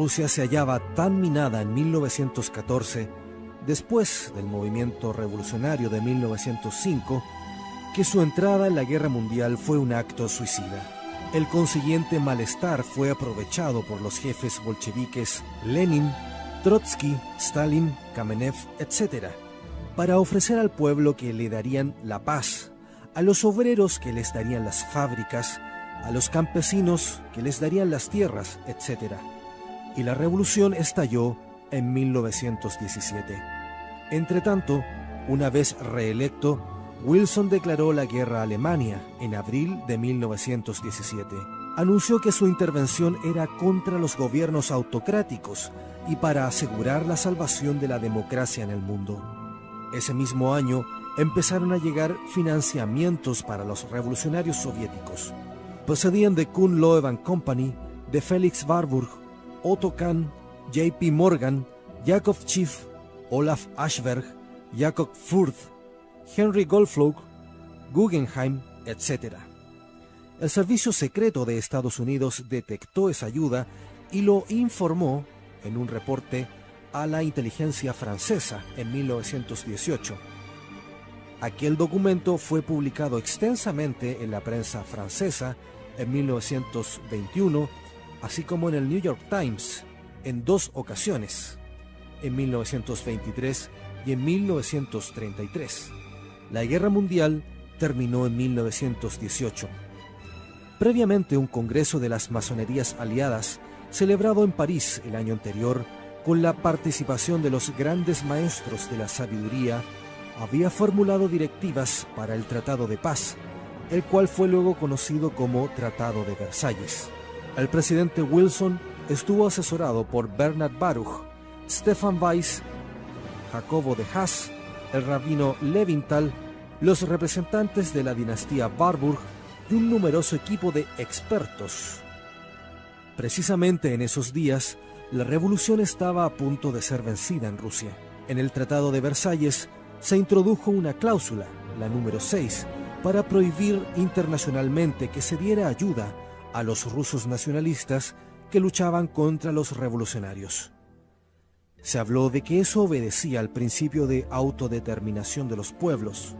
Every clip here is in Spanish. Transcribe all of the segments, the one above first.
Rusia se hallaba tan minada en 1914, después del movimiento revolucionario de 1905, que su entrada en la guerra mundial fue un acto suicida. El consiguiente malestar fue aprovechado por los jefes bolcheviques Lenin, Trotsky, Stalin, Kamenev, etc., para ofrecer al pueblo que le darían la paz, a los obreros que les darían las fábricas, a los campesinos que les darían las tierras, etc. Y la revolución estalló en 1917. Entretanto, una vez reelecto, Wilson declaró la guerra a Alemania en abril de 1917. Anunció que su intervención era contra los gobiernos autocráticos y para asegurar la salvación de la democracia en el mundo. Ese mismo año empezaron a llegar financiamientos para los revolucionarios soviéticos. Procedían de Kuhn-Loeb & Company, de Felix Warburg, Otto Kahn, J.P. Morgan, Jakob Schiff, Olaf Aschberg, Jakob Furth, Henry Goldflug, Guggenheim, etc. El servicio secreto de Estados Unidos detectó esa ayuda y lo informó en un reporte a la inteligencia francesa en 1918. Aquel documento fue publicado extensamente en la prensa francesa en 1921, así como en el New York Times en 2 ocasiones, en 1923 y en 1933. La Guerra Mundial terminó en 1918. Previamente, un congreso de las masonerías aliadas, celebrado en París el año anterior, con la participación de los grandes maestros de la sabiduría, había formulado directivas para el Tratado de Paz, el cual fue luego conocido como Tratado de Versalles. El presidente Wilson estuvo asesorado por Bernard Baruch, Stefan Weiss, Jacobo de Haas, el rabino Levinthal, los representantes de la dinastía Warburg y un numeroso equipo de expertos. Precisamente en esos días, la revolución estaba a punto de ser vencida en Rusia. En el Tratado de Versalles se introdujo una cláusula, la número 6, para prohibir internacionalmente que se diera ayuda a los rusos nacionalistas que luchaban contra los revolucionarios. Se habló de que eso obedecía al principio de autodeterminación de los pueblos.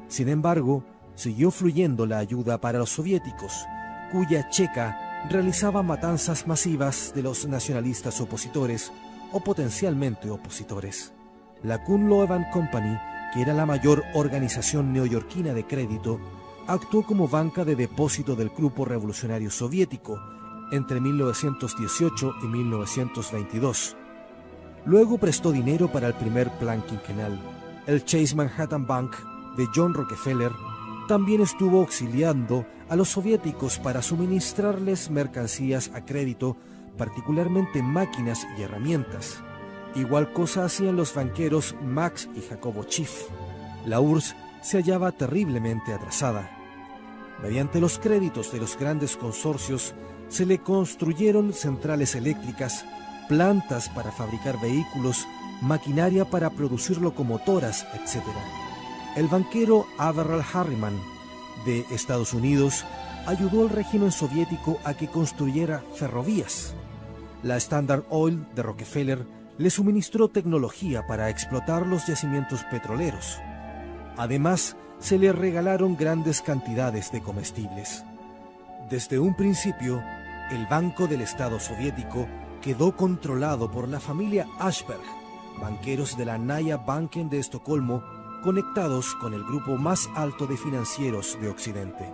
Sin embargo, siguió fluyendo la ayuda para los soviéticos, cuya checa realizaba matanzas masivas de los nacionalistas opositores o potencialmente opositores. La Kuhn-Loeb & Company, que era la mayor organización neoyorquina de crédito, actuó como banca de depósito del grupo revolucionario soviético entre 1918 y 1922. Luego prestó dinero para el primer plan quinquenal. El Chase Manhattan Bank de John Rockefeller también estuvo auxiliando a los soviéticos para suministrarles mercancías a crédito, particularmente máquinas y herramientas. Igual cosa hacían los banqueros Max y Jacobo Schiff. La URSS se hallaba terriblemente atrasada. Mediante los créditos de los grandes consorcios se le construyeron centrales eléctricas, plantas para fabricar vehículos, maquinaria para producir locomotoras, etc. El banquero Averell Harriman de Estados Unidos ayudó al régimen soviético a que construyera ferrovías. La Standard Oil de Rockefeller le suministró tecnología para explotar los yacimientos petroleros. Además, se le regalaron grandes cantidades de comestibles. Desde un principio, el Banco del Estado soviético quedó controlado por la familia Ashberg, banqueros de la Naya Banken de Estocolmo, conectados con el grupo más alto de financieros de Occidente.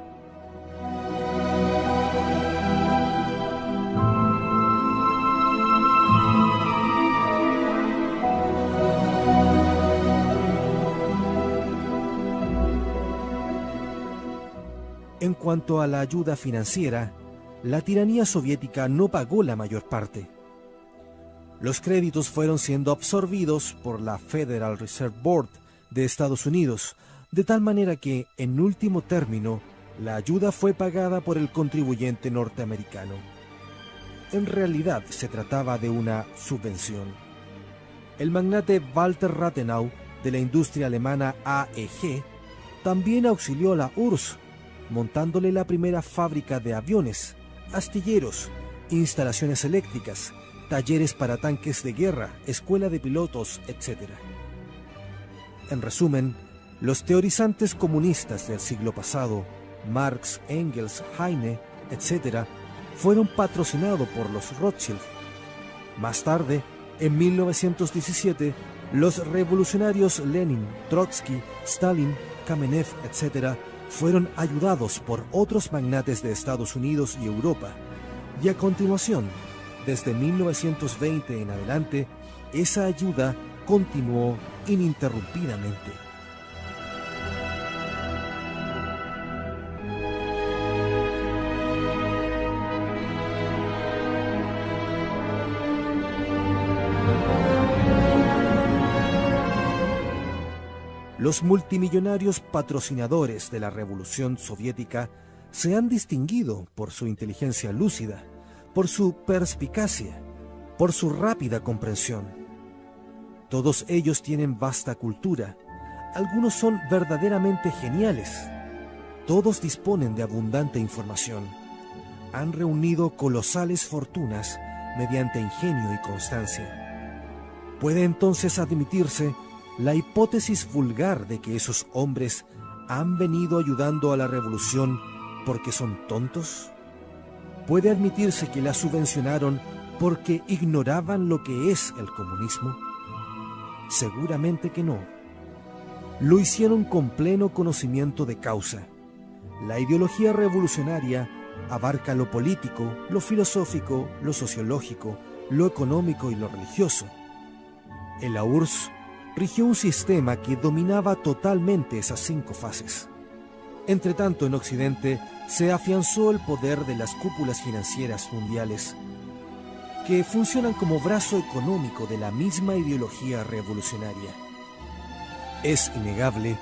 En cuanto a la ayuda financiera, la tiranía soviética no pagó la mayor parte. Los créditos fueron siendo absorbidos por la Federal Reserve Board de Estados Unidos, de tal manera que, en último término, la ayuda fue pagada por el contribuyente norteamericano. En realidad se trataba de una subvención. El magnate Walter Rathenau, de la industria alemana AEG, también auxilió a la URSS, montándole la primera fábrica de aviones, astilleros, instalaciones eléctricas, talleres para tanques de guerra, escuela de pilotos, etc. En resumen, los teorizantes comunistas del siglo pasado, Marx, Engels, Heine, etc., fueron patrocinados por los Rothschild. Más tarde, en 1917, los revolucionarios Lenin, Trotsky, Stalin, Kamenev, etc., fueron ayudados por otros magnates de Estados Unidos y Europa. Y a continuación, desde 1920 en adelante, esa ayuda continuó ininterrumpidamente. Los multimillonarios patrocinadores de la Revolución Soviética se han distinguido por su inteligencia lúcida, por su perspicacia, por su rápida comprensión. Todos ellos tienen vasta cultura, algunos son verdaderamente geniales, todos disponen de abundante información, han reunido colosales fortunas mediante ingenio y constancia. ¿Puede entonces admitirse la hipótesis vulgar de que esos hombres han venido ayudando a la revolución porque son tontos? ¿Puede admitirse que la subvencionaron porque ignoraban lo que es el comunismo? Seguramente que no. Lo hicieron con pleno conocimiento de causa. La ideología revolucionaria abarca lo político, lo filosófico, lo sociológico, lo económico y lo religioso. En la URSS rigió un sistema que dominaba totalmente esas 5 fases. Entretanto, en Occidente se afianzó el poder de las cúpulas financieras mundiales, que funcionan como brazo económico de la misma ideología revolucionaria. Es innegable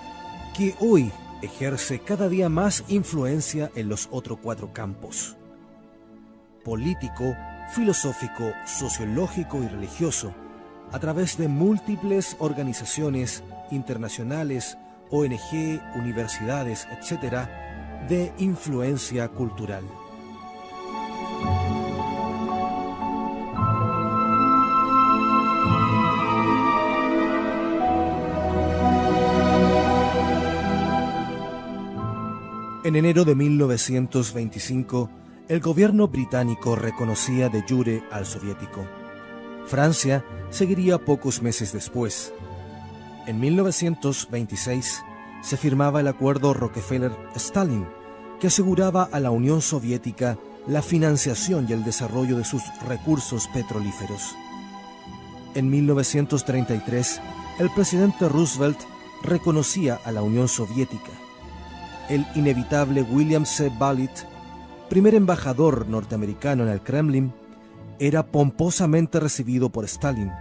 que hoy ejerce cada día más influencia en los otros 4 campos: político, filosófico, sociológico y religioso, a través de múltiples organizaciones internacionales, ONG, universidades, etc., de influencia cultural. En enero de 1925, el gobierno británico reconocía de jure al soviético. Francia seguiría pocos meses después. En 1926 se firmaba el acuerdo Rockefeller-Stalin, que aseguraba a la Unión Soviética la financiación y el desarrollo de sus recursos petrolíferos. En 1933, el presidente Roosevelt reconocía a la Unión Soviética. El inevitable William C. Bullitt, primer embajador norteamericano en el Kremlin, era pomposamente recibido por Stalin.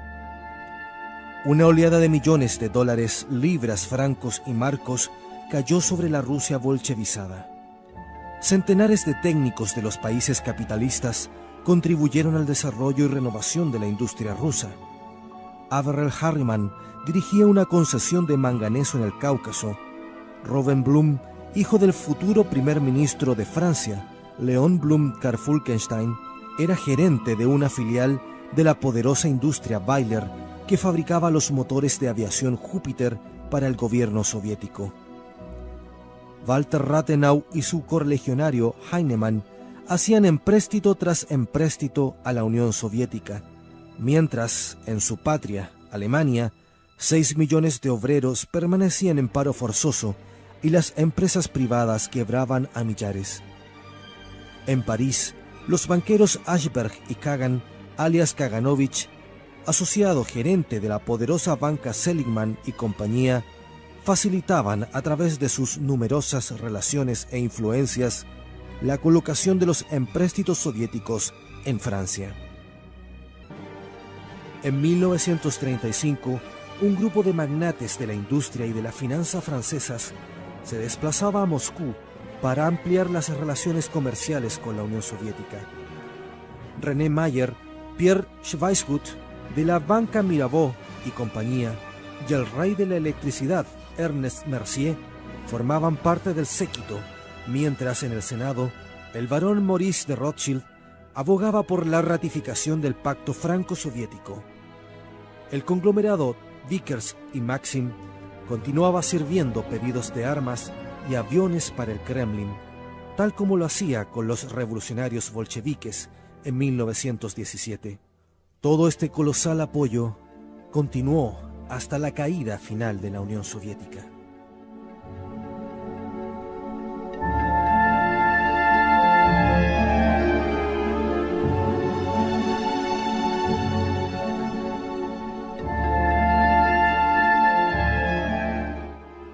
Una oleada de millones de dólares, libras, francos y marcos cayó sobre la Rusia bolchevizada. Centenares de técnicos de los países capitalistas contribuyeron al desarrollo y renovación de la industria rusa. Averell Harriman dirigía una concesión de manganeso en el Cáucaso. Robert Blum, hijo del futuro primer ministro de Francia, Léon Blum Karfülkenstein, era gerente de una filial de la poderosa industria Bayler que fabricaba los motores de aviación Júpiter para el gobierno soviético. Walter Rathenau y su correligionario Heinemann hacían empréstito tras empréstito a la Unión Soviética, mientras en su patria, Alemania, 6 millones de obreros permanecían en paro forzoso y las empresas privadas quebraban a millares. En París, los banqueros Ashberg y Kagan, alias Kaganovich, asociado gerente de la poderosa banca Seligman y compañía, facilitaban a través de sus numerosas relaciones e influencias la colocación de los empréstitos soviéticos en Francia. En 1935, un grupo de magnates de la industria y de la finanza francesas se desplazaba a Moscú para ampliar las relaciones comerciales con la Unión Soviética. René Mayer, Pierre Schweizgut, de la banca Mirabeau y compañía, y el rey de la electricidad, Ernest Mercier, formaban parte del séquito, mientras en el Senado, el barón Maurice de Rothschild abogaba por la ratificación del pacto franco-soviético. El conglomerado Vickers y Maxim continuaba sirviendo pedidos de armas y aviones para el Kremlin, tal como lo hacía con los revolucionarios bolcheviques en 1917. Todo este colosal apoyo continuó hasta la caída final de la Unión Soviética.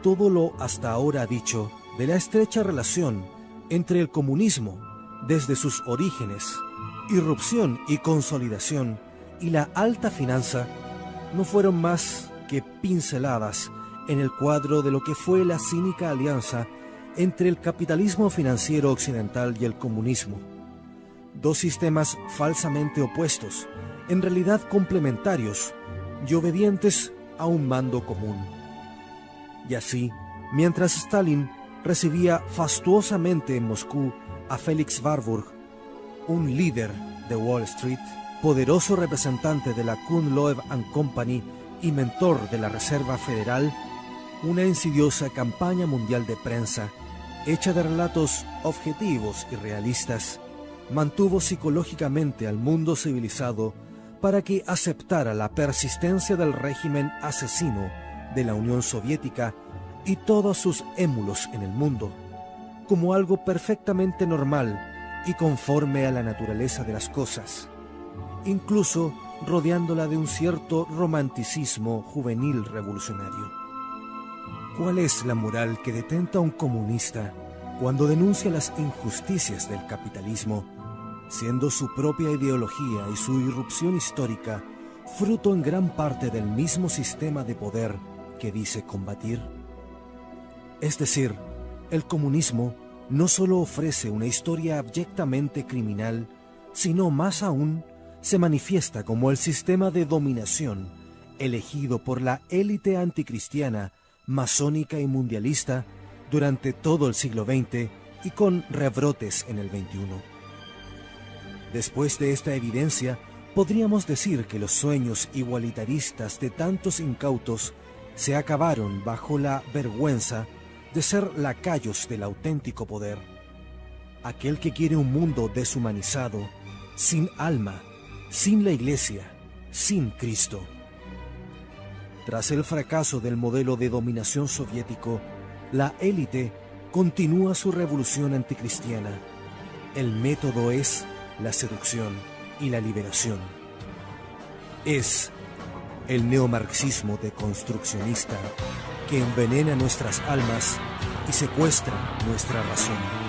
Todo lo hasta ahora dicho de la estrecha relación entre el comunismo, desde sus orígenes, irrupción y consolidación, y la alta finanza, no fueron más que pinceladas en el cuadro de lo que fue la cínica alianza entre el capitalismo financiero occidental y el comunismo. Dos sistemas falsamente opuestos, en realidad complementarios y obedientes a un mando común. Y así, mientras Stalin recibía fastuosamente en Moscú a Félix Warburg, un líder de Wall Street, poderoso representante de la Kuhn Loeb & Company y mentor de la Reserva Federal, una insidiosa campaña mundial de prensa, hecha de relatos objetivos y realistas, mantuvo psicológicamente al mundo civilizado para que aceptara la persistencia del régimen asesino de la Unión Soviética y todos sus émulos en el mundo, como algo perfectamente normal y conforme a la naturaleza de las cosas, incluso rodeándola de un cierto romanticismo juvenil revolucionario. ¿Cuál es la moral que detenta a un comunista cuando denuncia las injusticias del capitalismo, siendo su propia ideología y su irrupción histórica fruto en gran parte del mismo sistema de poder que dice combatir? Es decir, el comunismo no solo ofrece una historia abyectamente criminal, sino más aún se manifiesta como el sistema de dominación elegido por la élite anticristiana, masónica y mundialista durante todo el siglo XX y con rebrotes en el XXI. Después de esta evidencia, podríamos decir que los sueños igualitaristas de tantos incautos se acabaron bajo la vergüenza de ser lacayos del auténtico poder, aquel que quiere un mundo deshumanizado, sin alma, sin la Iglesia, sin Cristo. Tras el fracaso del modelo de dominación soviético, la élite continúa su revolución anticristiana. El método es la seducción y la liberación. Es el neomarxismo deconstruccionista que envenena nuestras almas y secuestra nuestra razón.